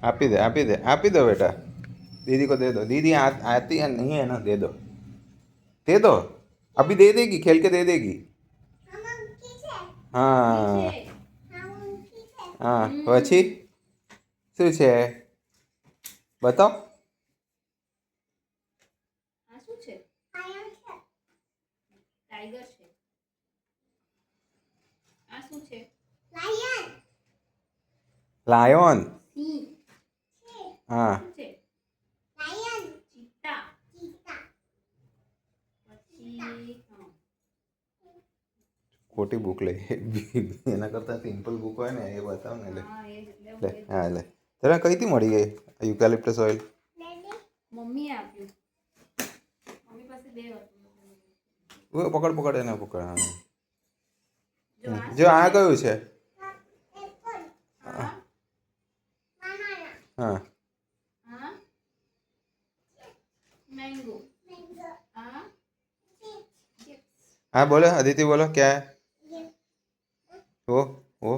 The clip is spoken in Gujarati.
आपी दो बेटा। दीदी को दे दो। दीदी आती है नहीं है ना, दे दो। दे दो। अभी दे देगी, खेल के दे देगी। हाँ हाँ પછી શું છે बताओ। આ શું છે? ટાઈગર છે. આ શું છે? લાયન। સિંહ. हाँ શું છે? ચિત્તા. પછી હા. ખોટી બુક લઈ એના કરતાં સિમ્પલ બુક હોય ને એ બતાવ ને લે। હા એ જ એટલે લે હું એ જ હા લે તને કઈથી મળી ગઈ યુકેલિપ્ટસ ઓઇલ? મમ્મીએ આપ્યું. મમ્મી પાસે 2 હતું. પકડ પકડ એને પકડ હા। જો આ જો શું આ છે? કયું છે? હા હા હા मैंगो. हाँ हाँ बोलो अदिति बोलो क्या है वो वो